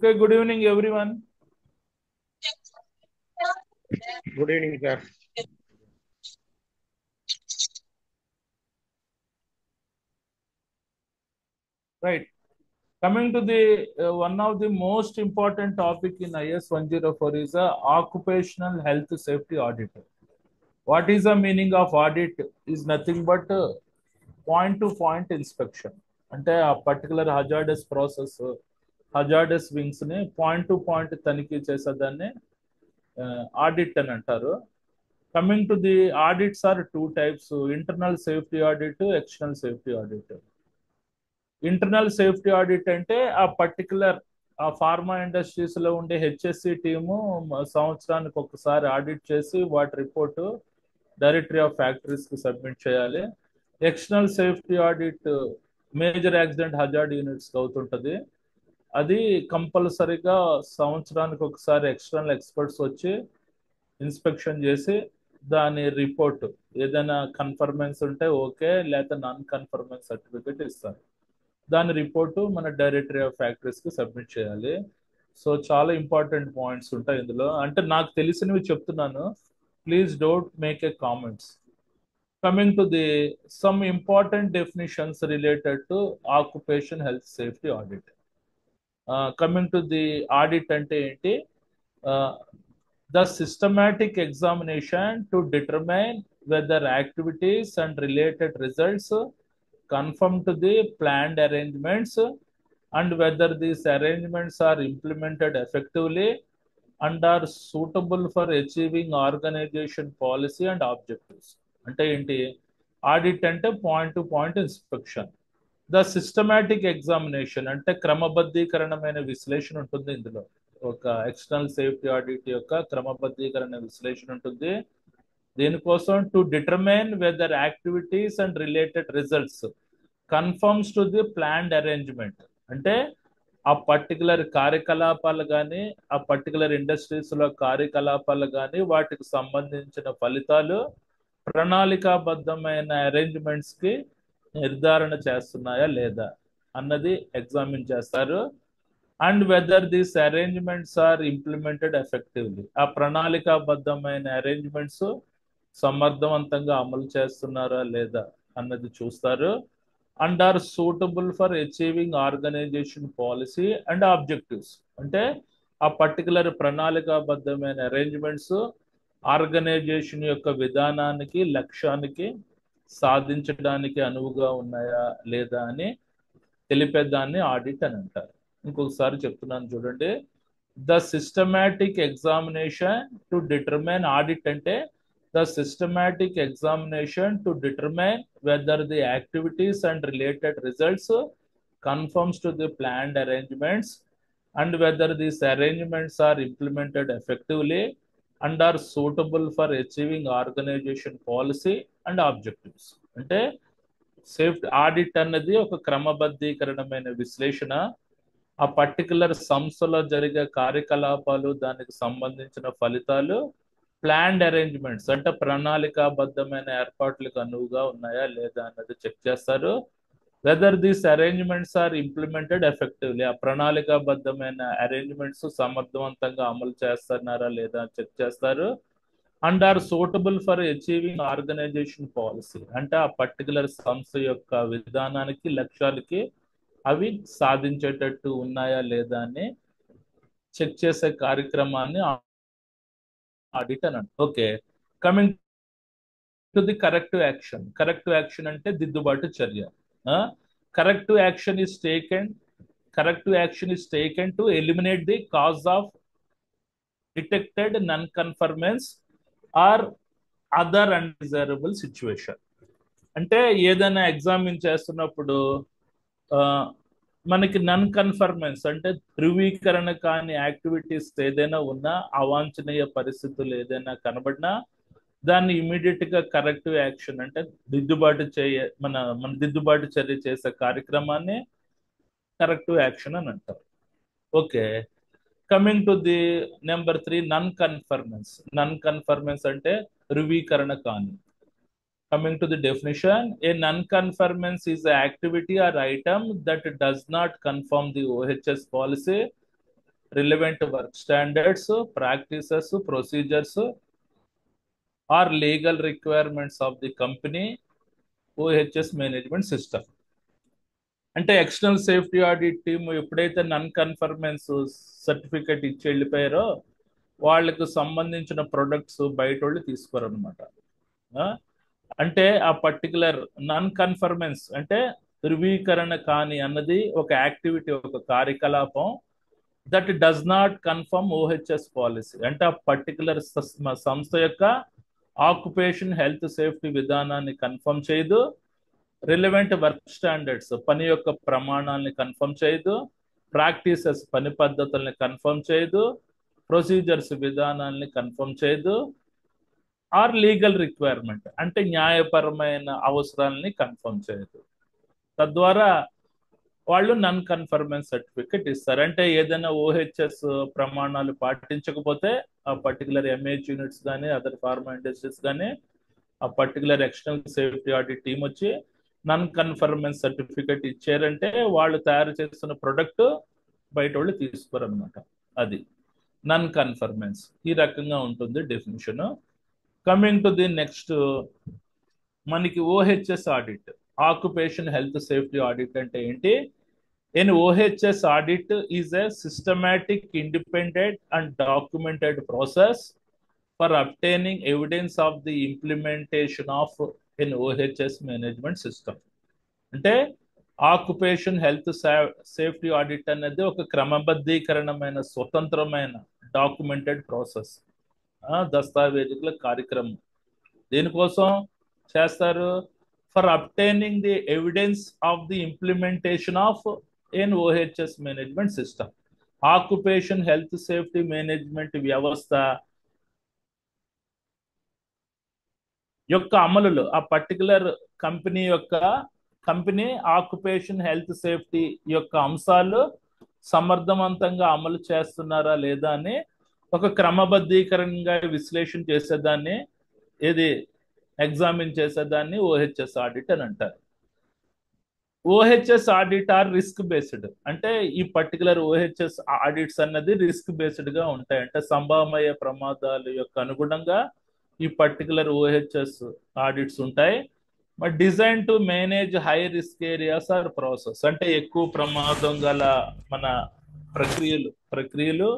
Okay, good evening, everyone. Good evening, sir. Right. Coming to the one of the most important topic in IS 104 is a occupational health safety audit. What is the meaning of audit? Is nothing but point to point inspection. అంటే ఆ particular hazardous process hazardous wings ని point to point తనిఖీ చేసేదాన్ని audit అని అంటారు. Coming to the audits are two types, internal safety audit, external safety audit. Internal safety audit అంటే ఆ particular ఆ ఫార్మా ఇండస్ట్రీస్ లో ఉండే హెచ్ఎస్సి టీము సంవత్సరానికి ఒకసారి ఆడిట్ చేసి వాటి రిపోర్టు డైరెక్టరీ ఆఫ్ ఫ్యాక్టరీస్ కి సబ్మిట్ చేయాలి. External safety audit major accident hazard units అవుతుంటది. అది కంపల్సరీగా సంవత్సరానికి ఒకసారి ఎక్స్టర్నల్ ఎక్స్పర్ట్స్ వచ్చి ఇన్స్పెక్షన్ చేసి దాని రిపోర్ట్ ఏదైనా కన్ఫర్మెన్స్ ఉంటే ఓకే, లేకపోతే నాన్ కన్ఫర్మెన్స్ సర్టిఫికేట్ ఇస్తారు. దాని రిపోర్టు మన డైరెక్టరీ ఆఫ్ ఫ్యాక్టరీస్ కి సబ్మిట్ చేయాలి. సో చాలా ఇంపార్టెంట్ పాయింట్స్ ఉంటాయి ఇందులో. అంటే నాకు తెలిసినవి చెప్తున్నాను, please don't make a comments. Coming to the some important definitions related to occupation health safety audit. Coming to the audit అంటే ఏంటి? The systematic examination to determine whether activities and related results conform to the planned arrangements and whether these arrangements are implemented effectively and are suitable for achieving organization policy and objectives. అంటే ఏంటి? Audit అంటే point to point inspection. The systematic examination అంటే క్రమబద్ధీకరణమైన విశ్లేషణ ఉంటుంది ఇందులో. ఒక external safety audit యొక్క క్రమబద్ధీకరణ విశ్లేషణ ఉంటుంది. దీనికోసం to determine weather activities and related results confirms to the planned arrangement. అంటే ఆ పర్టికులర్ కార్యకలాపాలు కానీ ఆ పర్టికులర్ ఇండస్ట్రీస్ లో కార్యకలాపాలు కానీ వాటికి సంబంధించిన ఫలితాలు ప్రణాళికాబద్ధమైన అరేంజ్మెంట్స్ కి నిర్ధారణ చేస్తున్నాయా లేదా అన్నది ఎగ్జామిన్ చేస్తారు. And whether these arrangements are implemented effectively, ఆ ప్రణాళికాబద్ధమైన అరేంజ్మెంట్స్ సమర్థవంతంగా అమలు చేస్తున్నారా లేదా అన్నది చూస్తారు. And are suitable for achieving organisation policy and objectives. అంటే ఆ పర్టికులర్ ప్రణాళికాబద్ధమైన అరేంజ్మెంట్స్ ఆర్గనైజేషన్ యొక్క విధానానికి లక్ష్యానికి సాధించడానికి అనువుగా ఉన్నాయా లేదా అని తెలిపేదాన్ని ఆడిట్ అని అంటారు. ఇంకొకసారి చెప్తున్నాను చూడండి. The systematic examination to determine, audit అంటే the systematic examination to determine whether the activities and related results conforms to the planned arrangements and whether these arrangements are implemented effectively and are suitable for achieving organization policy and objectives. అంటే safety audit అన్నది ఒక క్రమబద్ధీకరణమైన విశ్లేషణ. ఆ particular సంస్థలో జరిగే కార్యకలాపాలు దానికి సంబంధించిన ఫలితాలు ప్లాన్డ్ అరేంజ్మెంట్స్ అంటే ప్రణాళికాబద్ధమైన ఏర్పాట్లకు అనువుగా ఉన్నాయా లేదా అన్నది చెక్ చేస్తారు. Whether these arrangements are implemented effectively, ఆ ప్రణాళికాబద్ధమైన అరేంజ్మెంట్స్ సమర్థవంతంగా అమలు చేస్తున్నారా లేదా అని చెక్ చేస్తారు. And are suitable for achieving organisation policy, అంటే ఆ పర్టికులర్ సంస్థ యొక్క విధానానికి లక్ష్యాలకి అవి సాధించేటట్టు ఉన్నాయా లేదా అని చెక్ చేసే కార్యక్రమాన్ని ఆడిట్ అని అంటారు. Okay, coming to the corrective action. Corrective action అంటే దిద్దుబాటు చర్య. Corrective action is taken to eliminate the cause of detected non conformance or other undesirable situation. అంటే ఏదైనా ఎగ్జామిన్ చేస్తున్నప్పుడు మనకి నన్ కన్ఫర్మెన్స్ అంటే ధృవీకరణ కాని యాక్టివిటీస్ ఏదైనా ఉన్నా, అవాంఛనీయ పరిస్థితులు ఏదైనా కనబడినా దాన్ని ఇమీడియట్ గా కరెక్టివ్ యాక్షన్ అంటే మన దిద్దుబాటు చర్య చేసే కార్యక్రమాన్ని కరెక్టివ్ యాక్షన్ అని అంటారు. Okay, coming to the number 3, నన్ కన్ఫర్మెన్స్. నన్ కన్ఫర్మెన్స్ అంటే ధృవీకరణ కాని. Coming to the definition, a non-conformance is an activity or item that does not conform the OHS policy relevant work standards, practices, procedures, or legal requirements of the company OHS management system. అంటే external safety audit team ఎప్పుడైతే నన్ కన్ఫర్మెన్స్ certificate ఇచ్చి వెళ్ళిపోయారో వాళ్ళకు సంబంధించిన products బయట వాళ్ళు తీసుకోరనమాట. అంటే ఆ particular నన్ కన్ఫర్మెన్స్ అంటే ధృవీకరణ కాని అన్నది ఒక యాక్టివిటీ, ఒక కార్యకలాపం that does not confirm OHS policy. అంటే ఆ పర్టికులర్ సంస్థ యొక్క ఆక్యుపేషన్ హెల్త్ సేఫ్టీ విధానాన్ని కన్ఫర్మ్ చేయదు, రిలవెంట్ వర్క్ స్టాండర్డ్స్ పని యొక్క ప్రమాణాలని కన్ఫర్మ్ చేయదు, ప్రాక్టీసెస్ పని పద్ధతుల్ని కన్ఫర్మ్ చేయదు, ప్రొసీజర్స్ విధానాల్ని కన్ఫర్మ్ చేయదు, ఆర్ లీగల్ రిక్వైర్మెంట్ అంటే న్యాయపరమైన అవసరాలని కన్ఫర్మ్ చేయదు. తద్వారా వాళ్ళు నన్ కన్ఫర్మెన్స్ సర్టిఫికెట్ ఇస్తారు. అంటే ఏదైనా ఓహెచ్ఎస్ ప్రమాణాలు పాటించకపోతే ఆ పర్టికులర్ ఎంఏహెచ్ యూనిట్స్ కానీ అదర్ ఫార్మా ఇండస్ట్రీస్ కానీ ఆ particular external safety audit team వచ్చి నన్ కన్ఫర్మెన్స్ సర్టిఫికెట్ ఇచ్చారంటే వాళ్ళు తయారు చేస్తున్న ప్రొడక్ట్ బయట వాళ్ళు తీసుకోరు అనమాట. అది నన్ కన్ఫర్మెన్స్. ఈ రకంగా ఉంటుంది definition. Coming to the next, మనకి OHS audit, occupation health safety audit అంటే ఏంటి? An OHS audit is a systematic, independent and documented process for obtaining evidence of the implementation of an OHS management system. అంటే occupation health safety audit అనేది ఒక క్రమబద్ధీకరణమైన, స్వతంత్రమైన documented process, దస్తావేజుల కార్యక్రమం. దేనికోసం చేస్తారు? For obtaining the evidence of the implementation of an OHS management system. Occupation health safety management వ్యవస్థ యొక్క అమలులో ఆ particular company occupation health safety యొక్క అంశాలు సమర్థవంతంగా అమలు చేస్తున్నారా లేదా అని ఒక క్రమబద్ధీకరణగా విశ్లేషణ చేసేదాన్ని, ఏది ఎగ్జామిన్ చేసేదాన్ని ఓహెచ్ఎస్ ఆడిట్ అని అంటారు. OHS audit are risk based. అంటే ఈ పర్టికులర్ ఓహెచ్ఎస్ ఆడిట్స్ అన్నది రిస్క్ బేస్డ్ గా ఉంటాయి. అంటే సంభవమయ్యే ప్రమాదాల యొక్క అనుగుణంగా ఈ పర్టికులర్ ఓహెచ్ఎస్ ఆడిట్స్ ఉంటాయి. But design to manage high risk areas or process. అంటే ఎక్కువ ప్రమాదం గల మన ప్రక్రియలు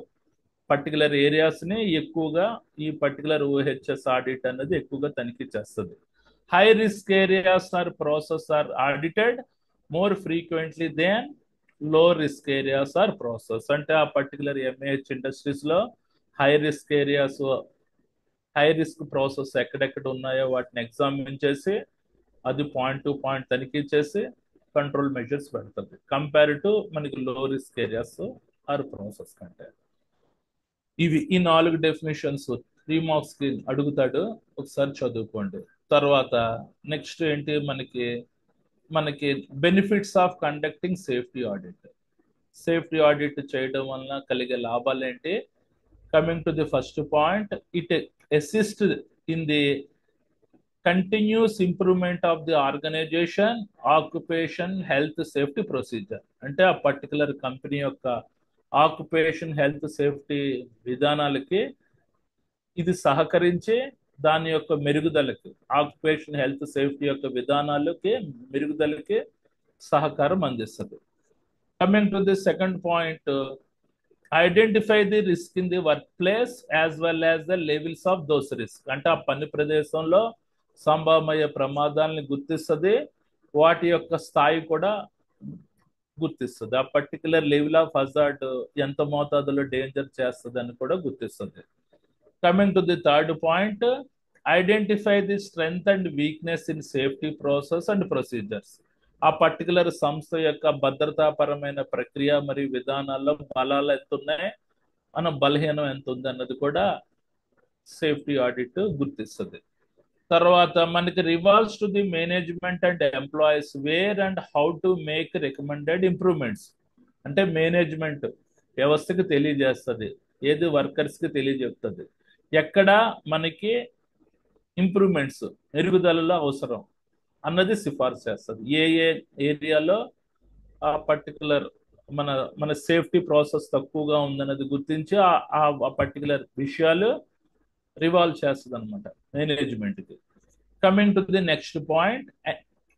పర్టికులర్ ఏరియాస్ ని ఎక్కువగా ఈ పర్టికులర్ ఓహెచ్ఎస్ ఆడిట్ అనేది ఎక్కువగా తనిఖీ చేస్తుంది. High risk areas or process are audited more frequently than low risk areas or process. అంటే ఆ పర్టికులర్ ఎంఏహెచ్ ఇండస్ట్రీస్ లో high risk areas, high risk process ఎక్కడెక్కడ ఉన్నాయో వాటిని ఎగ్జామిన్ చేసి అది పాయింట్ టు పాయింట్ తనిఖీ చేసి కంట్రోల్ మెజర్స్ పెడుతుంది, కంపేర్ టు మనకి లో రిస్క్ ఏరియాస్ ఆర్ ప్రాసెస్ కంటే. ఇవి ఈ 4 డెఫినేషన్స్ 3 మార్క్స్ కి అడుగుతాడు, ఒకసారి చదువుకోండి. తర్వాత నెక్స్ట్ ఏంటి, మనకి benefits of conducting safety audit. Safety audit చేయడం వలన కలిగే లాభాలు ఏంటి? Coming to the first point, it assist in the continuous improvement of the organisation occupation health safety procedure. అంటే ఆ పర్టికులర్ కంపెనీ యొక్క ఆక్యుపేషన్ హెల్త్ సేఫ్టీ విధానాలకి ఇది సహకరించి దాని యొక్క మెరుగుదలకి, ఆక్యుపేషన్ హెల్త్ సేఫ్టీ యొక్క విధానాలకి మెరుగుదలకి సహకారం అందిస్తుంది. Coming to the second point, identify the risk in the work place as well as the levels of those risk. అంటే ఆ పని ప్రదేశంలో సంభవమయ్యే ప్రమాదాలని గుర్తిస్తుంది, వాటి యొక్క స్థాయి కూడా గుర్తిస్తుంది. ఆ పర్టికులర్ లెవెల్ ఆఫ్ హజార్డ్ ఎంత మోతాదులో డేంజర్ చేస్తుంది అని కూడా గుర్తిస్తుంది. Coming to the third point, identify the strength and weakness in safety process and procedures. ఆ పర్టికులర్ సంస్థ యొక్క భద్రతాపరమైన ప్రక్రియ మరియు విధానాల్లో బలాలు ఎంత ఉన్నాయి, మన బలహీనం ఎంత ఉంది అన్నది కూడా సేఫ్టీ ఆడిట్ గుర్తిస్తుంది. తర్వాత మనకి revolves to the management and employees where and how to make recommended improvements. అంటే మేనేజ్మెంట్ వ్యవస్థకి తెలియజేస్తుంది, ఏది వర్కర్స్ కి తెలియజెప్తుంది, ఎక్కడ మనకి ఇంప్రూవ్మెంట్స్ మెరుగుదలలో అవసరం అన్నది సిఫార్సు చేస్తుంది. ఏ ఏరియాలో ఆ పర్టికులర్ మన మన సేఫ్టీ ప్రాసెస్ తక్కువగా ఉందన్నది గుర్తించి ఆ పర్టికులర్ విషయాలు రివాల్వ్ చేస్తుంది అనమాట మేనేజ్మెంట్కి. Coming to the next point,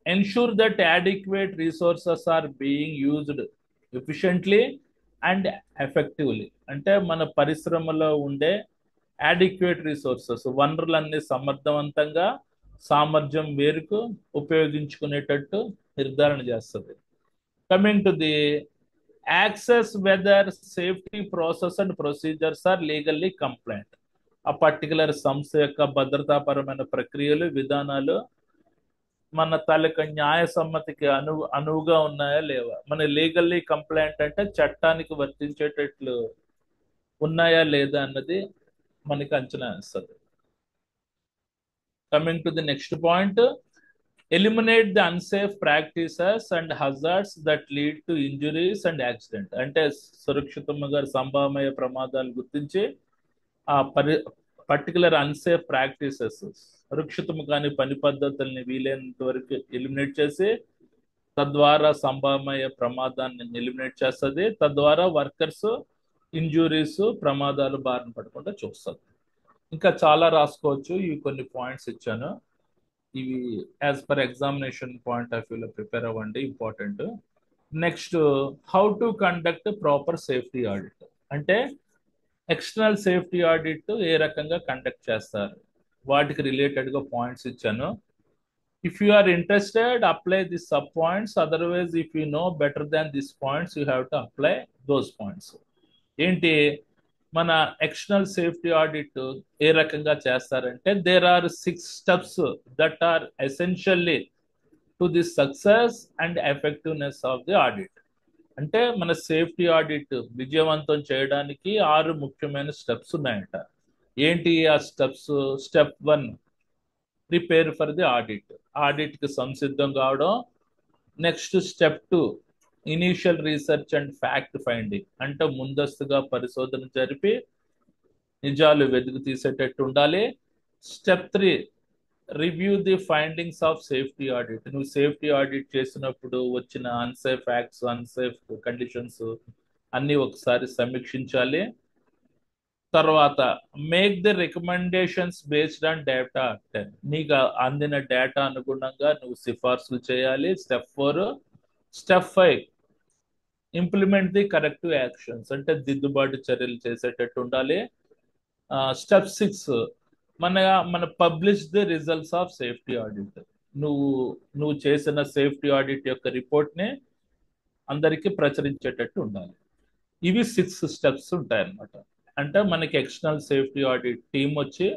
ensure that adequate resources are being used efficiently and effectively. అంటే మన పరిశ్రమలో ఉండే adequate రిసోర్సెస్, వనరులన్నీ సమర్థవంతంగా సామర్థ్యం మేరకు ఉపయోగించుకునేటట్టు నిర్ధారణ చేస్తుంది. Coming to the access whether safety process and procedures are legally compliant. ఆ పర్టికులర్ సంస్థ యొక్క భద్రతాపరమైన ప్రక్రియలు, విధానాలు మన తాలూకా న్యాయ సమ్మతికి అనువుగా ఉన్నాయా లేవా, మన లీగల్లీ కంప్లైంట్ అంటే చట్టానికి వర్తించేటట్లు ఉన్నాయా లేదా అన్నది మనకి అంచనా వేస్తుంది. Coming to the next point, eliminate the unsafe practices and hazards that lead to injuries and accident. అంటే సురక్షితంగా సంభవమయ్యే ప్రమాదాలు గుర్తించి ఆ పర్టికులర్ అన్సేఫ్ ప్రాక్టీసెస్, సురక్షితం కాని పని పద్ధతుల్ని వీలైనంత వరకు ఎలిమినేట్ చేసి తద్వారా సంభవమయ్యే ప్రమాదాన్ని ఎలిమినేట్ చేస్తుంది. తద్వారా వర్కర్స్ ఇంజురీస్, ప్రమాదాలు బారిన పడకుండా చూస్తుంది. ఇంకా చాలా రాసుకోవచ్చు, ఇవి కొన్ని పాయింట్స్ ఇచ్చాను. ఇవి as per examination point of వ్యూలో ప్రిపేర్ అవ్వండి, important. Next, how to conduct proper safety audit. అంటే ఎక్స్టర్నల్ సేఫ్టీ ఆడిట్ ఏ రకంగా కండక్ట్ చేస్తారు, వాటికి రిలేటెడ్గా పాయింట్స్ ఇచ్చాను. If you are interested, apply this sub points. Otherwise if you know better than this points, you have to apply those points. ఏంటి మన external safety audit ఏ రకంగా చేస్తారంటే, there are 6 steps that are essentially to the success and effectiveness of the audit. అంటే మన safety audit విజయవంతం చేయడానికి 6 ముఖ్యమైన స్టెప్స్ ఉన్నాయంట. ఏంటి ఆ steps? Step 1, prepare for the audit. ఆడిట్కి సంసిద్ధం కావడం. Next step 2, initial research and fact finding. అంటే ముందస్తుగా పరిశోధన జరిపి నిజాలు వెతుకు తీసేటట్టు ఉండాలి. Step 3, review the findings of safety audit. నువ్వు సేఫ్టీ ఆడిట్ చేసినప్పుడు వచ్చిన అన్సేఫ్ యాక్ట్స్, అన్సేఫ్ కండిషన్స్ అన్ని ఒకసారి సమీక్షించాలి. తర్వాత make the recommendations based on data. నీకు అందిన డేటా అనుగుణంగా నువ్వు సిఫార్సులు చేయాలి. Step 4. Step 5, implement the corrective actions. అంటే దిద్దుబాటు చర్యలు చేసేటట్టు ఉండాలి. స్టెప్ 6, మన publish the results of safety audit. నువ్వు చేసిన సేఫ్టీ ఆడిట్ యొక్క రిపోర్ట్ని అందరికీ ప్రచురించేటట్టు ఉండాలి. ఇవి 6 స్టెప్స్ ఉంటాయన్నమాట. అంటే మనకి ఎక్స్టర్నల్ సేఫ్టీ ఆడిట్ టీం వచ్చి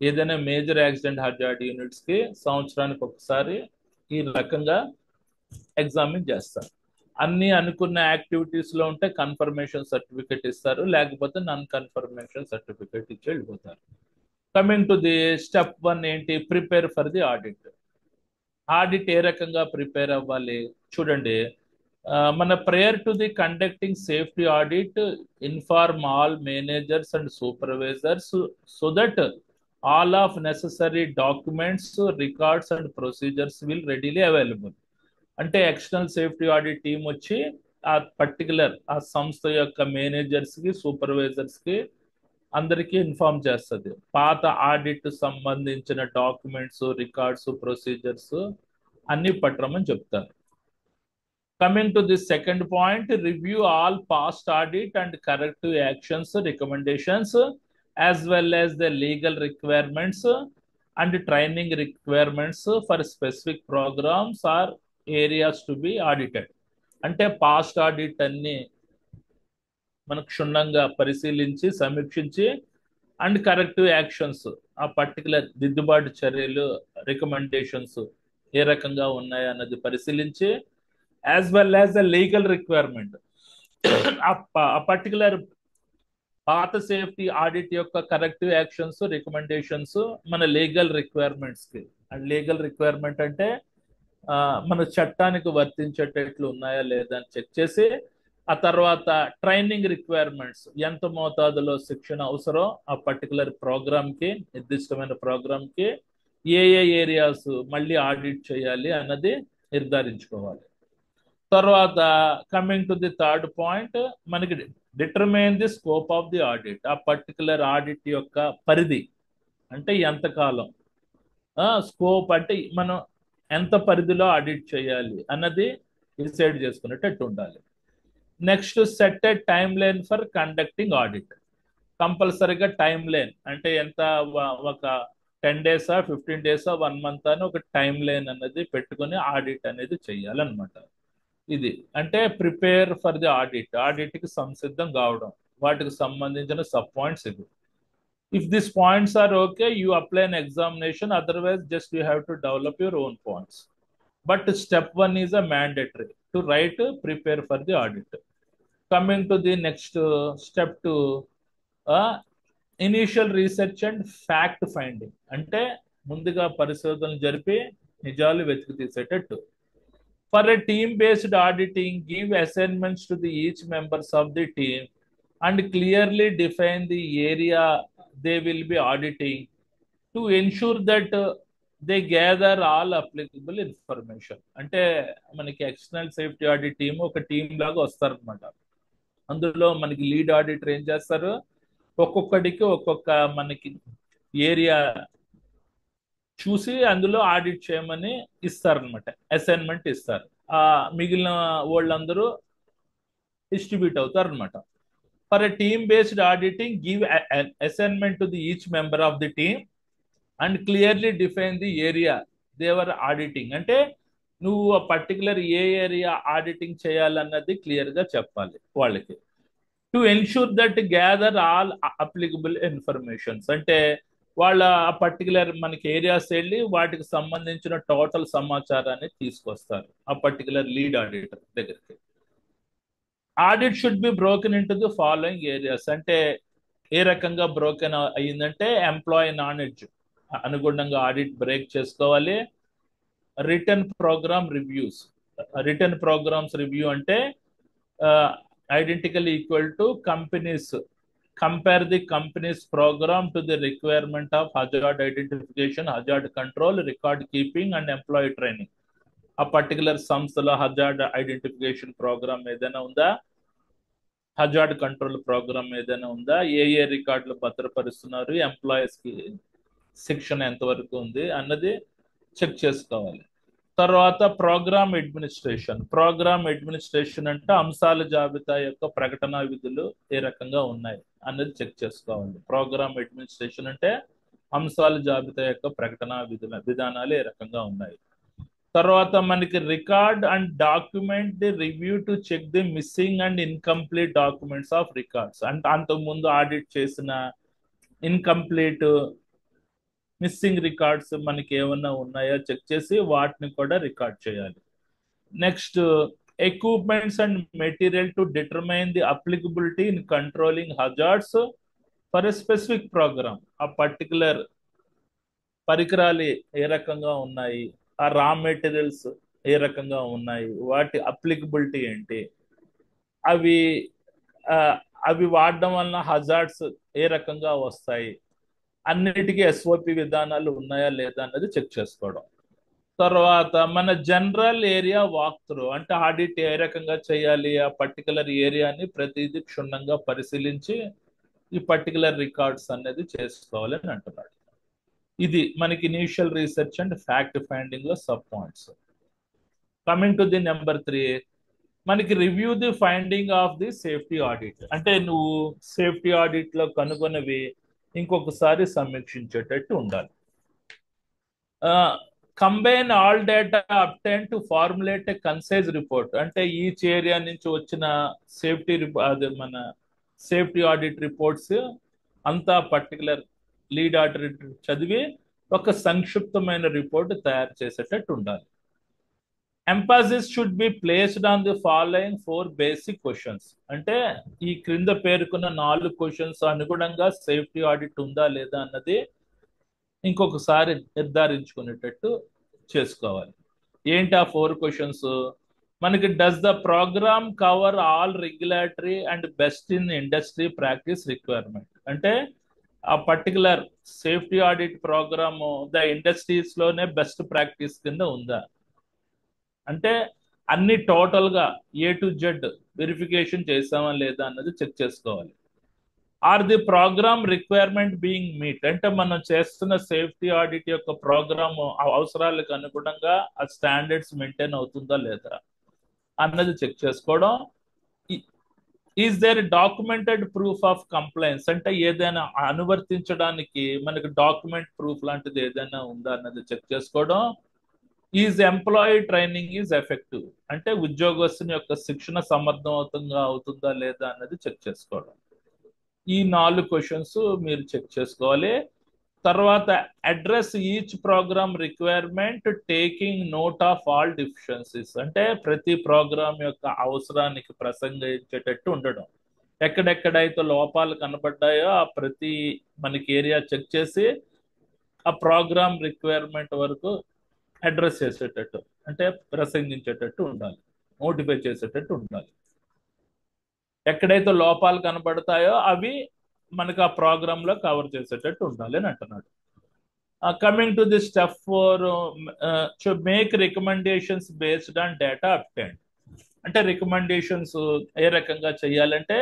ఏదైనా మేజర్ యాక్సిడెంట్ హజార్డ్ యూనిట్స్కి సంవత్సరానికి ఒకసారి ఈ రకంగా ఎగ్జామిన్ చేస్తారు. అన్ని అనుకున్న యాక్టివిటీస్లో ఉంటే కన్ఫర్మేషన్ సర్టిఫికేట్ ఇస్తారు, లేకపోతే నాన్ కన్ఫర్మేషన్ సర్టిఫికేట్ ఇచ్చి వెళ్ళిపోతారు. కమింగ్ టు ది స్టెప్ 1 ఏంటి? Prepare for the audit. Audit ఏ రకంగా ప్రిపేర్ అవ్వాలి చూడండి. మన prior to the conducting safety audit, inform all managers and supervisors so that all of necessary documents, records and procedures will readily available. అంటే external safety audit team వచ్చి ఆ particular ఆ సంస్థ యొక్క మేనేజర్స్కి, సూపర్వైజర్స్కి అందరికీ ఇన్ఫార్మ్ చేస్తుంది. పాత ఆడిట్ సంబంధించిన డాక్యుమెంట్స్, రికార్డ్స్, ప్రొసీజర్స్ అన్ని పట్టమని చెప్తారు. Coming to the second point, review all past audit and corrective actions, recommendations as well as the legal requirements and training requirements for specific programmes or areas to be audited. అంటే past audit అన్ని మనకు క్షుణ్ణంగా పరిశీలించి సమీక్షించి and corrective actions, ఆ particular దిద్దుబాటు చర్యలు, recommendations ఏ రకంగా ఉన్నాయి అన్నది పరిశీలించి as well as the legal requirement, ఆ పర్టికులర్ పాత సేఫ్టీ ఆడిట్ యొక్క కరెక్టివ్ యాక్షన్స్, రికమెండేషన్స్ మన లీగల్ రిక్వైర్మెంట్స్కి. అండ్ లీగల్ రిక్వైర్మెంట్ అంటే మన చట్టానికి వర్తించేటట్లు ఉన్నాయా లేదా అని చెక్ చేసి, ఆ తర్వాత ట్రైనింగ్ రిక్వైర్మెంట్స్, ఎంత మోతాదులో శిక్షణ అవసరం ఆ పర్టికులర్ ప్రోగ్రామ్కి, నిర్దిష్టమైన ప్రోగ్రామ్కి ఏ ఏరియాస్ మళ్ళీ ఆడిట్ చేయాలి అన్నది నిర్ధారించుకోవాలి. తర్వాత coming to the third point, మనకి determine the scope of the audit. ఆ పర్టికులర్ ఆడిట్ యొక్క పరిధి అంటే ఎంతకాలం, స్కోప్ అంటే మనం ఎంత పరిధిలో ఆడిట్ చేయాలి అన్నది డిసైడ్ చేసుకునేటట్టు ఉండాలి. Next, set A time line for conducting audit. కంపల్సరీగా టైం లైన్ అంటే ఎంత, ఒక 10 డేసా 15 డేసా 1 మంత్ అని ఒక టైం లైన్ అనేది పెట్టుకొని ఆడిట్ అనేది చెయ్యాలన్నమాట. ఇది అంటే ప్రిపేర్ ఫర్ ది ఆడిట్, ఆడిట్కి సంసిద్ధం కావడం, వాటికి సంబంధించిన సబ్ పాయింట్స్ ఇవి. If this points are okay, you apply on examination, otherwise just you have to develop your own points. But step 1 is a mandatory to right prepare for the audit. Coming to the next step 2, initial research and fact finding. అంటే ముందుగా పరిశోధనలు జరిపి నిజాలు వెతికి తీసేటట్టు. For a team-based auditing, give assignments to the each members of the team and clearly define the area they will be auditing to ensure that they gather all applicable information. అంటే మనకి external safety audit team ఒక team లాగా వస్తారనమాట. అందులో మనకి lead auditor ఏం చేస్తారు, ఒక్కొక్కడికి ఒక్కొక్క మనకి ఏరియా చూసి అందులో ఆడిట్ చేయమని ఇస్తారనమాట, అసైన్మెంట్ ఇస్తారు. ఆ మిగిలిన వాళ్ళందరూ డిస్ట్రిబ్యూట్ అవుతారు అనమాట. For a team based auditing, give assignment to the each member of the team and clearly define the area they're auditing. అంటే నువ్వు ఆ పర్టికులర్ ఏ ఏరియా ఆడిటింగ్ చేయాలన్నది క్లియర్గా చెప్పాలి వాళ్ళకి. To ensure that gather all applicable informations. అంటే వాళ్ళ ఆ పర్టికులర్ మనకి ఏరియాస్ వెళ్ళి వాటికి సంబంధించిన టోటల్ సమాచారాన్ని తీసుకొస్తారు ఆ పర్టికులర్ లీడ్ ఆడిటర్ దగ్గరికి. Audit should be broken into the following areas. అంటే ఏ రకంగా బ్రోకెన్ అయ్యిందంటే, ఎంప్లాయీ నాలెడ్జ్ అనుగుణంగా ఆడిట్ బ్రేక్ చేసుకోవాలి. Return program reviews, return programs review అంటే identical equal to companies, compare the company's program to the requirement of hazard identification, hazard control, record keeping and employee training. ఆ particular సంస్థలో hazard identification programme ఏదైనా ఉందా, hazard control programme ఏదైనా ఉందా, ఏ ఏ రికార్డులు భద్రపరుస్తున్నారు, ఎంప్లాయీస్కి శిక్షణ ఎంతవరకు ఉంది అన్నది చెక్ చేసుకోవాలి. తర్వాత ప్రోగ్రామ్ అడ్మినిస్ట్రేషన్. ప్రోగ్రామ్ అడ్మినిస్ట్రేషన్ అంటే అంశాల జాబితా యొక్క ప్రకటన విధులు ఏ రకంగా ఉన్నాయి అన్నది చెక్ చేసుకోవాలి. ప్రోగ్రామ్ అడ్మినిస్ట్రేషన్ అంటే అంశాల జాబితా యొక్క ప్రకటన విధానాలు ఏ రకంగా ఉన్నాయి. తర్వాత మనకి record and document the review to check the missing and incomplete documents of records. అంటే అంతకుముందు ఆడిట్ చేసిన ఇన్కంప్లీట్ మిస్సింగ్ రికార్డ్స్ మనకి ఏమన్నా ఉన్నాయో చెక్ చేసి వాటిని కూడా రికార్డ్ చేయాలి. Next, equipments and material to determine the applicability in controlling hazards for a specific programme. ఆ పర్టికులర్ పరికరాలు ఏ రకంగా ఉన్నాయి, ఆ రా మెటీరియల్స్ ఏ రకంగా ఉన్నాయి, వాటి అప్లికబిలిటీ ఏంటి, అవి అవి వాడడం వలన హజార్డ్స్ ఏ రకంగా వస్తాయి, అన్నిటికీ ఎస్ఓపి విధానాలు ఉన్నాయా లేదా అన్నది చెక్ చేసుకోవడం. తర్వాత మన జనరల్ ఏరియా వాక్ త్రూ, అంటే ఆడిట్ ఏ రకంగా చేయాలి, ఆ పర్టికులర్ ఏరియాని ప్రతిదీ క్షుణ్ణంగా పరిశీలించి ఈ పర్టికులర్ రికార్డ్స్ అనేది చేసుకోవాలి అని అంటున్నాడు. ఇది మనకి initial research and fact finding లో sub points. Coming to the number 3, మనకి review the finding of the safety audit. అంటే నువ్వు సేఫ్టీ ఆడిట్ లో కనుగొన్నవి ఇంకొకసారి సమీక్షించేటట్టు ఉండాలి. Combine all data obtain to formulate a concise report. అంటే ఈచ్ ఏరియా నుంచి వచ్చిన సేఫ్టీ మన సేఫ్టీ ఆడిట్ రిపోర్ట్స్ అంతా పర్టికులర్ లీడ్ ఆడిట్ చదివి ఒక సంక్షిప్తమైన రిపోర్ట్ తయారు చేసేటట్టు ఉండాలి. Emphasis should be placed on the following 4 basic questions. అంటే ఈ క్రింద పేర్కొన్న 4 క్వశ్చన్స్ అనుగుణంగా సేఫ్టీ ఆడిట్ ఉందా లేదా అన్నది ఇంకొకసారి నిర్ధారించుకునేటట్టు చేసుకోవాలి. ఏంటి ఆ 4 క్వశ్చన్స్? మనకి does the programme cover all regulatory and best in industry practice requirement. అంటే ఆ particular safety audit programme the industries లోనే బెస్ట్ ప్రాక్టీస్ కింద ఉందా, అంటే అన్ని టోటల్గా ఏ టు జెడ్ వెరిఫికేషన్ చేసామా లేదా అన్నది చెక్ చేసుకోవాలి. Are the programme requirement being meet, అంటే మనం చేస్తున్న సేఫ్టీ ఆడిట్ యొక్క ప్రోగ్రామ్ అవసరాలకు అనుగుణంగా ఆ స్టాండర్డ్స్ మెయింటైన్ అవుతుందా లేదా అన్నది చెక్ చేసుకోవడం. Is there documented proof of compliance, అంటే ఏదైనా అనువర్తించడానికి మనకి డాక్యుమెంట్ ప్రూఫ్ లాంటిది ఏదైనా ఉందా అన్నది చెక్ చేసుకోవడం. Is employee training is effective, అంటే ఉద్యోగస్తుని యొక్క శిక్షణ సమర్థవంతంగా అవుతుందా లేదా అన్నది చెక్ చేసుకోవడం. ఈ 4 క్వశ్చన్స్ మీరు చెక్ చేసుకోవాలి. తర్వాత address each programme requirement taking note of all deficiencies, అంటే ప్రతి ప్రోగ్రామ్ యొక్క అవసరానికి ప్రసంగించేటట్టు ఉండడం. ఎక్కడెక్కడైతే లోపాలు కనబడ్డాయో ఆ ప్రతి మనకి ఏరియా చెక్ చేసి ఆ ప్రోగ్రామ్ రిక్వైర్మెంట్ వరకు అడ్రస్ చేసేటట్టు, అంటే ప్రసంగించేటట్టు ఉండాలి, నోటిఫై చేసేటట్టు ఉండాలి. ఎక్కడైతే లోపాలు కనబడతాయో అవి మనకు ఆ ప్రోగ్రామ్ లో కవర్ చేసేటట్టు ఉండాలి అని అంటున్నాడు. Coming to the step 4, make recommendations based on data obtained, అంటే రికమెండేషన్స్ ఏ రకంగా చేయాలంటే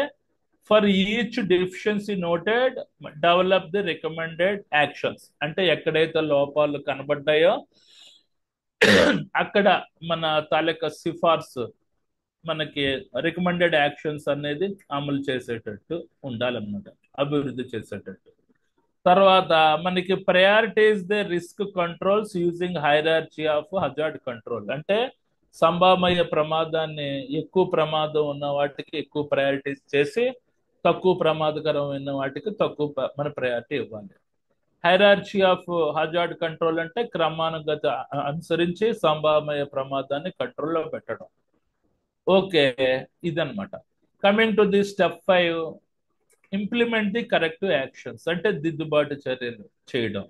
for each deficiency noted develop the recommended actions, అంటే ఎక్కడైతే లోపాలు కనబడ్డాయో అక్కడ మన తాలూకా సిఫార్సు మనకి రికమెండెడ్ యాక్షన్స్ అనేది అమలు చేసేటట్టు ఉండాలన్నమాట, అభివృద్ధి చేసేటట్టు. తర్వాత మనకి prioritize the risk controls using hierarchy of hazard control, అంటే సంభావ్య ప్రమాదాన్ని ఎక్కువ ప్రమాదం ఉన్న వాటికి ఎక్కువ ప్రయారిటీస్ చేసి తక్కువ ప్రమాదకరమైన వాటికి తక్కువ మన ప్రయారిటీ ఇవ్వాలి. హైరార్చీ ఆఫ్ హజార్డ్ కంట్రోల్ అంటే క్రమానుగత అనుసరించి సంభావ్య ప్రమాదాన్ని కంట్రోల్లో పెట్టడం. ఓకే, ఇదనమాట. Coming to the step 5, implement the corrective actions, అంటే దిద్దుబాటు చర్యలు చేయడం.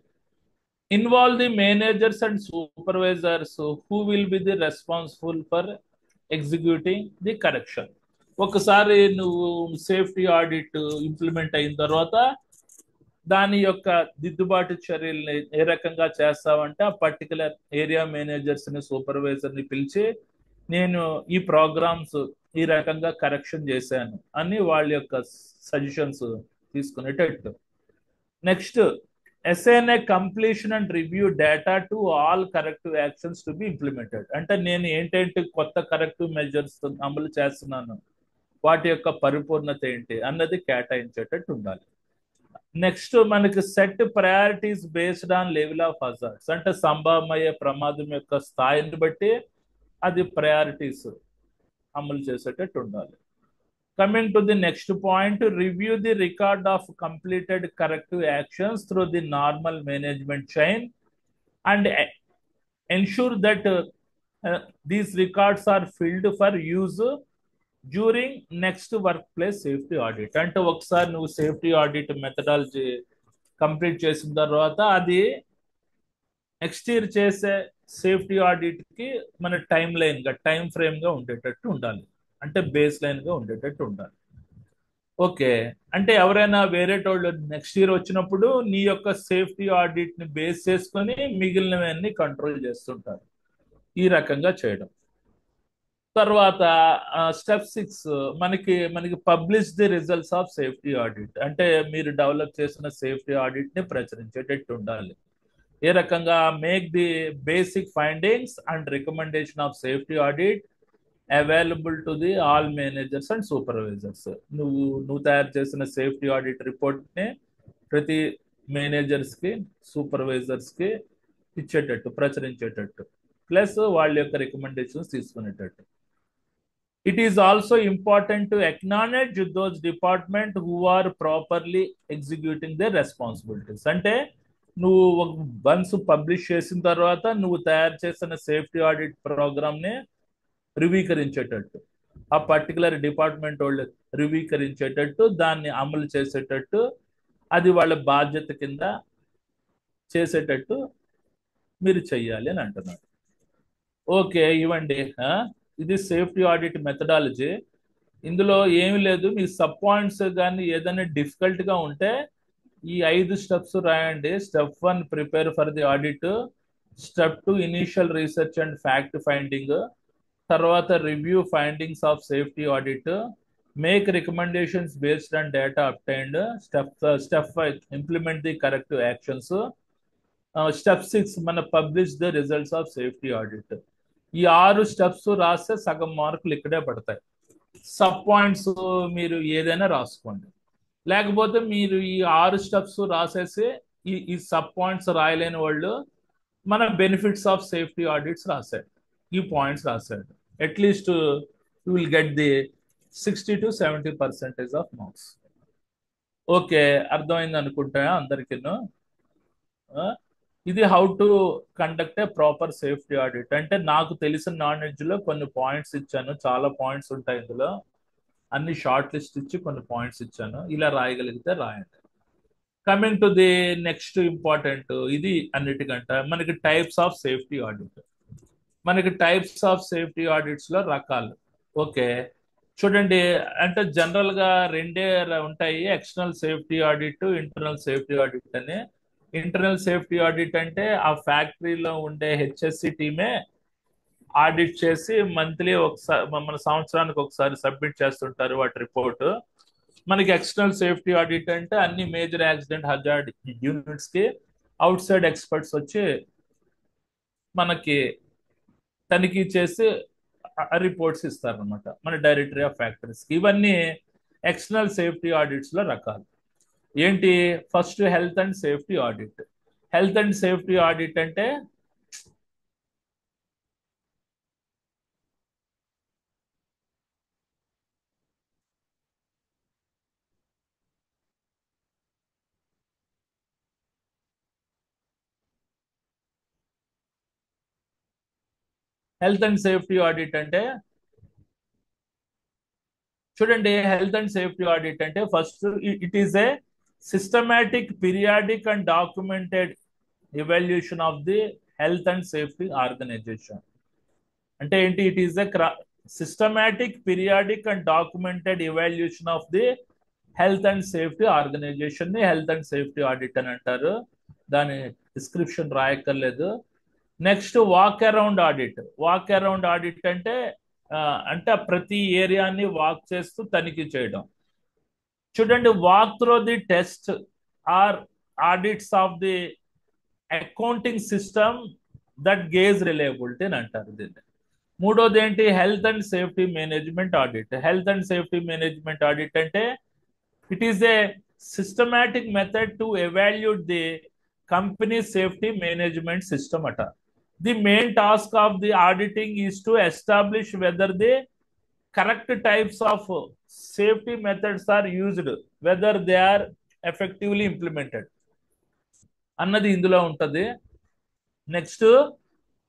Involve the managers and supervisors who will be the responsible for executing the correction. ఒకసారి నువ్వు సేఫ్టీ ఆడిట్ ఇంప్లిమెంట్ అయిన తర్వాత దాని యొక్క దిద్దుబాటు చర్యల్ని ఏ రకంగా చేస్తావంటే ఆ పర్టికులర్ ఏరియా మేనేజర్స్ని సూపర్వైజర్ని పిలిచి నేను ఈ ప్రోగ్రామ్స్ ఈ రకంగా కరెక్షన్ చేశాను అని వాళ్ళ యొక్క సజెషన్స్ తీసుకునేటట్టు. Next, assign a completion and review data to all corrective actions to be implemented, అంటే నేను ఏంటంటే కొత్త కరెక్టివ్ మెజర్స్ అమలు చేస్తున్నాను వాటి యొక్క పరిపూర్ణత ఏంటి అన్నది కేటాయించేటట్టు ఉండాలి. నెక్స్ట్ మనకి set priorities based on level of hazards, అంటే సంభావ్య ప్రమాదం యొక్క స్థాయిని బట్టి అది ప్రయారిటీస్ అమలు చేసేటట్టు ఉండాలి. Coming to the next point, review the record of completed corrective actions through the normal management chain and ensure that these records are filled for use during next workplace safety audit, అంటే ఒకసారి నువ్వు safety audit methodology complete చేసిన తర్వాత అది next year చేసే safety audit కి మన time line గా టైం ఫ్రేమ్ గా ఉండేటట్టు ఉండాలి, అంటే బేస్ లైన్ గా ఉండేటట్టు ఉండాలి. ఓకే, అంటే ఎవరైనా వేరే వాళ్ళు నెక్స్ట్ ఇయర్ వచ్చినప్పుడు నీ యొక్క సేఫ్టీ ఆడిట్ ని బేస్ చేసుకొని మిగిలినవన్నీ కంట్రోల్ చేస్తుంటారు, ఈ రకంగా చేయడం. తర్వాత స్టెప్ 6, మనకి publish the results of safety audit, అంటే మీరు డెవలప్ చేసిన సేఫ్టీ ఆడిట్ ని ప్రచురించేటట్టు ఉండాలి. ఏ రకంగా make the basic findings and recommendation of safety audit available to the all managers and supervisors, నువ్వు తయారు చేసిన సేఫ్టీ ఆడిట్ రిపోర్ట్ ని ప్రతి మేనేజర్స్ కి సూపర్వైజర్స్ కి ఇచ్చేటట్టు ప్రచురించేటట్టు, ప్లస్ వాళ్ళ యొక్క recommendations తీసుకునేటట్టు. It is also important to acknowledge those departments who are properly executing their responsibilities. అంటే నువ్వు వన్స్ పబ్లిష్ చేసిన తర్వాత నువ్వు తయారు చేసిన సేఫ్టీ ఆడిట్ ప్రోగ్రామ్ ని ధృవీకరించేటట్టు, ఆ పర్టికులర్ డిపార్ట్మెంట్ వాళ్ళు ధృవీకరించేటట్టు, దాన్ని అమలు చేసేటట్టు, అది వాళ్ళ బాధ్యత కింద చేసేటట్టు మీరు చెయ్యాలి అని అంటున్నారు. ఓకే, ఇవ్వండి, ఇది సేఫ్టీ ఆడిట్ మెథడాలజీ. ఇందులో ఏమి లేదు, మీ సబ్ పాయింట్స్ కానీ ఏదైనా డిఫికల్ట్ గా ఉంటే ఈ 5 స్టెప్స్ రాయండి. Step 1 prepare for the audit, step 2 initial research and fact finding, తర్వాత review findings of safety audit, make recommendations based on data obtained, step 5 implement the corrective actions, step 6 మన publish the results of safety audit. ఈ 6 steps రాస్తే సగం మార్కులు ఇక్కడే పడతాయి. Sub points మీరు ఏదైనా రాసుకోండి, లేకపోతే మీరు ఈ 6 స్టెప్స్ రాసేసి ఈ సబ్ పాయింట్స్ రాయలేని వాళ్ళు మన బెనిఫిట్స్ ఆఫ్ సేఫ్టీ ఆడిట్స్ రాశాడు, ఈ పాయింట్స్ రాశాడు. At least you will get the 60-70% of marks. Okay, అర్థమైంది అనుకుంటా అందరికీను. ఇది how to conduct a proper safety audit. అంటే నాకు తెలిసిన నాలెడ్జ్ లో కొన్ని పాయింట్స్ ఇచ్చాను, చాలా పాయింట్స్ ఉంటాయి ఇందులో, అన్ని షార్ట్ లిస్ట్ ఇచ్చి కొన్ని పాయింట్స్ ఇచ్చాను. ఇలా రాయగలిగితే రాయండి. Coming to the next important, ఇది అన్నిటికంటే మనకి టైప్స్ ఆఫ్ సేఫ్టీ ఆడిట్. మనకి టైప్స్ ఆఫ్ సేఫ్టీ ఆడిట్స్ లో రకాలు. ఓకే, చూడండి, అంటే జనరల్ గా రెండే ఉంటాయి, external safety audit, internal safety audit అని. ఇంటర్నల్ సేఫ్టీ ఆడిట్ అంటే ఆ ఫ్యాక్టరీలో ఉండే హెచ్ఎస్సి టీమే ఆడిట్ చేసి మంత్లీ ఒకసారి, మన సంవత్సరానికి ఒకసారి సబ్మిట్ చేస్తుంటారు వాటి రిపోర్ట్. మనకి ఎక్స్టర్నల్ సేఫ్టీ ఆడిట్ అంటే అన్ని మేజర్ యాక్సిడెంట్ హజార్డ్ యూనిట్స్ కి అవుట్ సైడ్ ఎక్స్పర్ట్స్ వచ్చి మనకి తనిఖీ చేసి రిపోర్ట్స్ ఇస్తారనమాట మన డైరెక్టరీ ఆఫ్ ఫ్యాక్టరీస్ కి. ఇవన్నీ ఎక్స్టర్నల్ సేఫ్టీ ఆడిట్స్ లో రకాలు. ఏంటి? First health and safety audit. Health and safety audit అంటే చూడండి, హెల్త్ అండ్ సేఫ్టీ ఆడిట్ అంటే first it is a systematic, periodic and documented evaluation of the health and safety organization. అంటే ఏంటి? It is a systematic, periodic and documented evaluation of the health and safety organization ని health and safety audit అని అంటారు. దాని description రాయక్కర్లేదు. Next walk around audit. Walk around audit అంటే అంటే ప్రతి ఏరియాని వాక్ చేస్తూ తనిఖీ చేయడం. చూడండి, walk through the test or audits of the accounting system that gauge reliability అని అంటారు దీన్ని. మూడోది ఏంటి? Health and safety management audit. Health and safety management audit అంటే it is a systematic method to evaluate the company safety management system అట. The main task of the auditing is to establish whether the correct types of safety methods are used, whether they are effectively implemented అన్నది ఇందులో ఉంటుంది. Next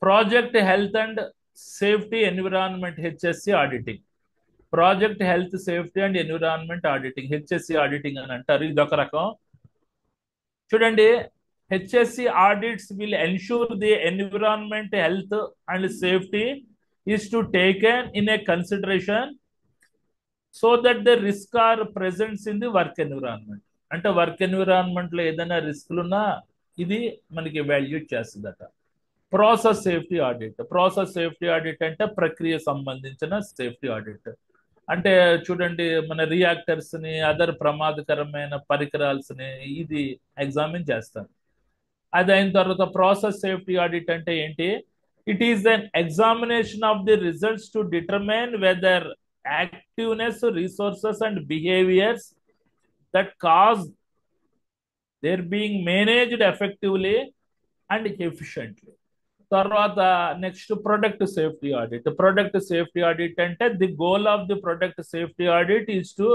project health and safety environment, HSC auditing. Project health safety and environment auditing, HSC auditing అని అంటారు. ఇది ఒక రకం. చూడండి, HSC audits will ensure the environment, health and safety is to taken in a consideration so that the risk are present in the work environment. అంటే work environment లో ఏదైనా రిస్క్లు ఉన్నా ఇది మనకి ఎవాల్యూట్ చేస్తుందట. Process safety audit. Process safety audit అంటే ప్రక్రియ సంబంధించిన సేఫ్టీ ఆడిట్. అంటే చూడండి, మన రియాక్టర్స్ ని, అదర్ ప్రమాదకరమైన పరికరాల్స్ని ఇది ఎగ్జామిన్ చేస్తారు. అది అయిన తర్వాత ప్రాసెస్ సేఫ్టీ ఆడిట్ అంటే ఏంటి? It is an examination of the results to determine whether activeness, resources and behaviours that cause their being managed effectively and efficiently. తర్వాత next product safety audit. Product safety audit అంటే the goal of the product safety audit is to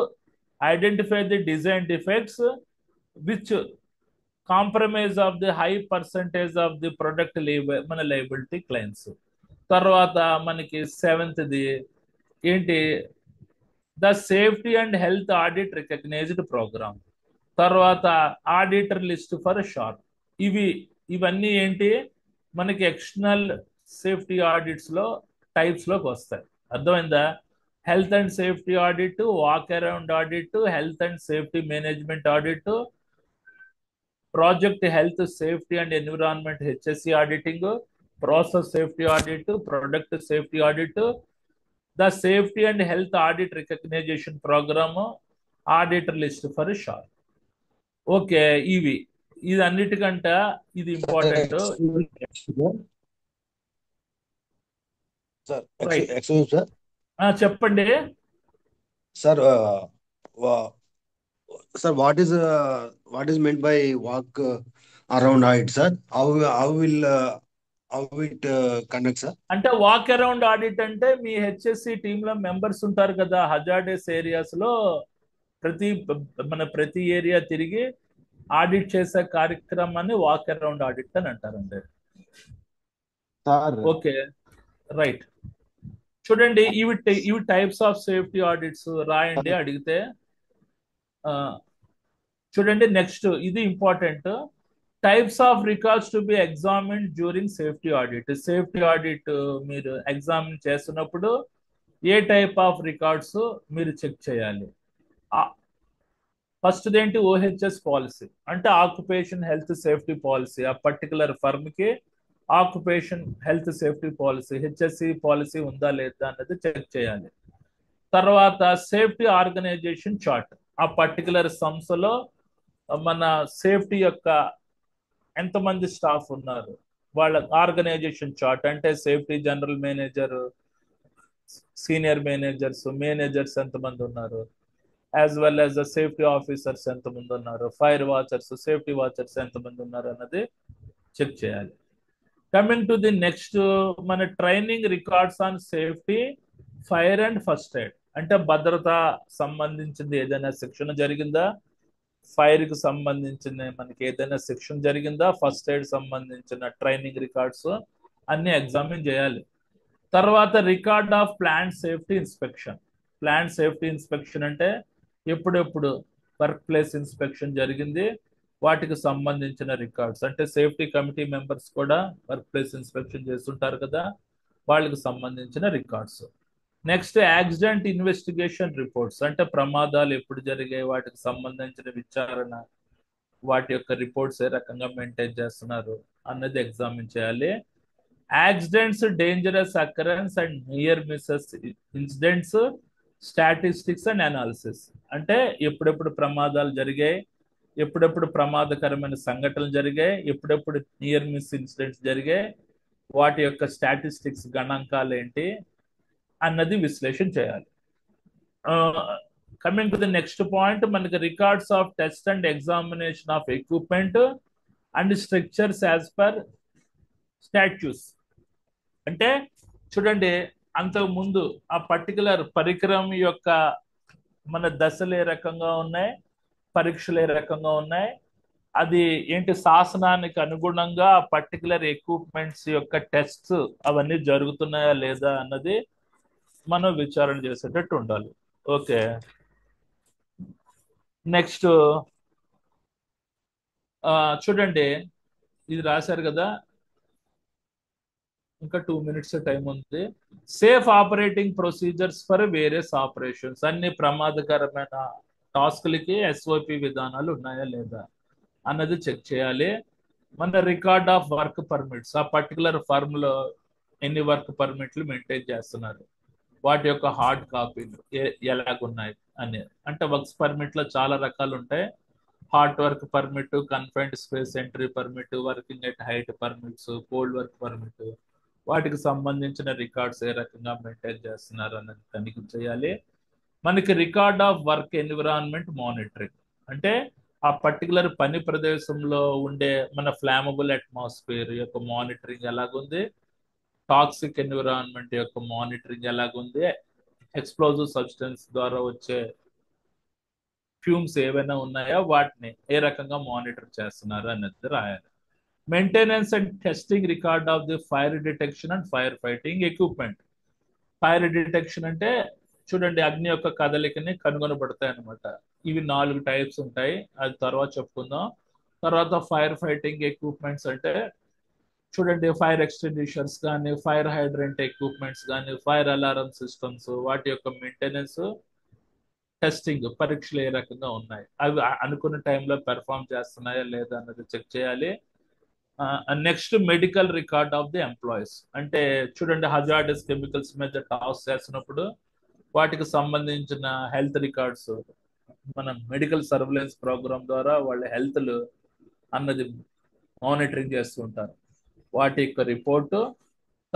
identify the design defects which compromise of the high percentage of the product మన liability claims. తర్వాత మనకి 7th ఏంటి? The safety and health audit recognised programme. తర్వాత auditor list for short. ఇవన్నీ ఏంటి? మనకి external safety audits లో types లోకి వస్తాయి. అర్థమైందా? Health and safety audit, walk around audit, health and safety management audit, project health safety and environment, HSC auditing, process safety audit, product safety audit, the safety and health audit recognition programme, auditor list for short. Okay, ఇవి ఇది అన్నిటికంటే ఇది important. Sir right, excuse sir. చెప్పండి. Sir sir what is meant by walk around height, sir? How it conduct, sir? అంటే walk around audit అంటే మీ HSC టీంలో members ఉంటారు కదా, హజార్డస్ ఏరియాస్ లో ప్రతి ఏరియా తిరిగి ఆడిట్ చేసే కార్యక్రమాన్ని వాక్ అరౌండ్ ఆడిట్ అని అంటారండి. Sir okay, right. చూడండి, ఇవి టైప్స్ ఆఫ్ సేఫ్టీ ఆడిట్స్ రాయండి అడిగితే. చూడండి, నెక్స్ట్ ఇది important. Types of records to be examine during safety audit. Safety audit మీరు ఎగ్జామిన్ చేస్తున్నప్పుడు ఏ టైప్ ఆఫ్ రికార్డ్స్ మీరు చెక్ చేయాలి? ఫస్ట్ ఏంటి? ఓహెచ్ఎస్ పాలసీ అంటే ఆక్యుపేషన్ హెల్త్ సేఫ్టీ పాలసీ. ఆ పర్టికులర్ ఫర్మ్ కి occupation health safety policy, HSC policy ఉందా లేదా అన్నది చెక్ చేయాలి. తర్వాత సేఫ్టీ ఆర్గనైజేషన్ చార్ట్. ఆ పర్టికులర్ సంస్థలో మన సేఫ్టీ యొక్క ఎంతమంది స్టాఫ్ ఉన్నారు, వాళ్ళ ఆర్గనైజేషన్ చార్ట్ అంటే safety general manager, senior managers ఎంతమంది ఉన్నారు, as well as the safety officers ఎంతమంది ఉన్నారు, ఫైర్ వాచర్స్, సేఫ్టీ వాచర్స్ ఎంతమంది ఉన్నారు అన్నది చెక్ చేయాలి. కమింగ్ టు ది నెక్స్ట్, మన training records on safety, fire and first aid. అంటే భద్రత సంబంధించింది ఏదైనా శిక్షణ జరిగిందా, ఫైర్ కి సంబంధించిన మనకి ఏదైనా శిక్షణ జరిగిందా, ఫస్ట్ ఎయిడ్ సంబంధించిన ట్రైనింగ్ రికార్డ్స్ అన్ని ఎగ్జామిన్ చేయాలి. తర్వాత record of plant safety inspection. Plant safety inspection అంటే ఎప్పుడెప్పుడు వర్క్ ప్లేస్ ఇన్స్పెక్షన్ జరిగింది, వాటికి సంబంధించిన రికార్డ్స్. అంటే సేఫ్టీ కమిటీ మెంబర్స్ కూడా వర్క్ ప్లేస్ ఇన్స్పెక్షన్ చేస్తుంటారు కదా, వాళ్ళకి సంబంధించిన records. Next accident investigation reports. అంటే ప్రమాదాలు ఎప్పుడు జరిగాయి, వాటికి సంబంధించిన విచారణ, వాటి యొక్క రిపోర్ట్స్ ఏ రకంగా మెయింటైన్ చేస్తున్నారు అన్నది ఎగ్జామిన్ చేయాలి. Accidents, dangerous occurrence and near misses incidents, statistics and analysis. అంటే ఎప్పుడెప్పుడు ప్రమాదాలు జరిగాయి, ఎప్పుడెప్పుడు ప్రమాదకరమైన సంఘటనలు జరిగాయి, ఎప్పుడెప్పుడు నియర్ మిస్ ఇన్సిడెంట్స్ జరిగాయి, వాటి యొక్క స్టాటిస్టిక్స్ గణాంకాలు ఏంటి అన్నది విశ్లేషణ చేయాలి. Coming to the next point, మనకి records of test and examination of equipment and structures as per statutes. అంటే చూడండి, అంతకు ముందు ఆ పర్టికులర్ పరికరం యొక్క మన దశలు ఏ రకంగా ఉన్నాయి, పరీక్షలు ఏ రకంగా ఉన్నాయి, అది ఏంటి శాసనానికి అనుగుణంగా ఆ పర్టికులర్ ఎక్విప్మెంట్స్ యొక్క టెస్ట్ అవన్నీ జరుగుతున్నాయా లేదా అన్నది మనం విచారణ చేసేటట్టు ఉండాలి. ఓకే, నెక్స్ట్ చూడండి, ఇది రాశారు కదా, ఇంకా 2 minutes టైం ఉంది. Safe operating procedures for various operations. అన్ని ప్రమాదకరమైన టాస్క్లకి ఎస్ఓపి విధానాలు ఉన్నాయా లేదా అన్నది చెక్ చేయాలి. మన రికార్డ్ ఆఫ్ వర్క్ పర్మిట్స్. ఆ పర్టికులర్ ఫర్మ్ లో ఎన్ని వర్క్ పర్మిట్లు మెయింటైన్ చేస్తున్నారు, వాటి యొక్క హార్డ్ కాపీలు ఎలాగున్నాయి అని. అంటే వర్క్స్ పర్మిట్ లో చాలా రకాలు ఉంటాయి. Hot work permit, confined space entry permit, working at height permits, cold work permit, వాటికి సంబంధించిన రికార్డ్స్ ఏ రకంగా మెయింటైన్ చేస్తున్నారు అన్నది తనిఖీ చేయాలి. మనకి record of work environment monitoring. అంటే ఆ పర్టికులర్ పని ప్రదేశంలో ఉండే మన ఫ్లామబుల్ అట్మాస్ఫియర్ యొక్క మానిటరింగ్ ఎలాగుంది, టాక్సిక్ ఎన్విరాన్మెంట్ యొక్క మానిటరింగ్ ఎలాగుంది, ఎక్స్ప్లోజివ్ సబ్స్టెన్స్ ద్వారా వచ్చే ఫ్యూమ్స్ ఏవైనా ఉన్నాయా, వాటిని ఏ రకంగా మానిటర్ చేస్తున్నారు అన్నది రాయాలి. Maintenance and testing record of the fire detection and fire fighting equipment. Fire detection అంటే చూడండి, అగ్ని యొక్క కదలికని కనుగొనబడతాయి అనమాట. ఇవి 4 టైప్స్ ఉంటాయి, అది తర్వాత చెప్పుకుందాం. తర్వాత ఫైర్ ఫైటింగ్ ఎక్విప్మెంట్స్ అంటే చూడండి, ఫైర్ ఎక్స్టింగ్విషర్స్ కానీ, ఫైర్ హైడ్రెంట్ ఎక్విప్మెంట్స్ కానీ, ఫైర్ అలారం సిస్టమ్స్, వాటి యొక్క మెయింటెనెన్స్, టెస్టింగ్, పరీక్షలు ఏ రకంగా ఉన్నాయి, అవి అనుకున్న టైంలో పెర్ఫామ్ చేస్తున్నాయా లేదా అన్నది చెక్ చేయాలి. Next medical record of the employees. అంటే చూడండి, హజార్డస్ కెమికల్స్ మీద టాస్క్ చేస్తున్నప్పుడు వాటికి సంబంధించిన హెల్త్ రికార్డ్స్ మనం మెడికల్ సర్వేలెన్స్ ప్రోగ్రామ్ ద్వారా వాళ్ళ హెల్త్ అన్నది మానిటరింగ్ చేస్తూ ఉంటారు. వాటి యొక్క రిపోర్టు,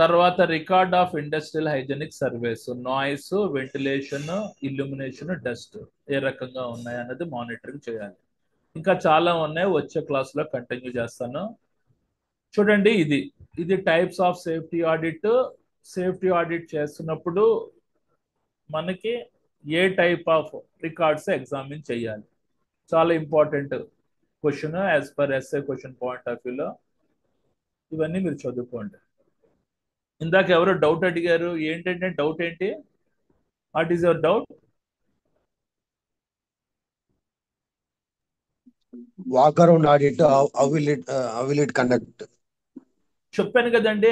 తర్వాత record of industrial hygienic surveys, noise, ventilation, illumination, dust ఏ రకంగా ఉన్నాయి అన్నది మానిటరింగ్ చేయాలి. ఇంకా చాలా ఉన్నాయి, వచ్చే క్లాస్లో కంటిన్యూ చేస్తాను. చూడండి, ఇది ఇది types of safety audit. Safety audit చేస్తున్నప్పుడు మనకి ఏ టైప్ ఆఫ్ రికార్డ్స్ ఎగ్జామిన్ చేయాలి, చాలా important question as per SA question point of వ్యూలో. ఇవన్నీ మీరు చదువుకోండి. ఇందాక ఎవరో డౌట్ అడిగారు, ఏంటంటే డౌట్ ఏంటి? What is your doubt? Walk around audit, how will it conduct? చెప్పాను కదండి.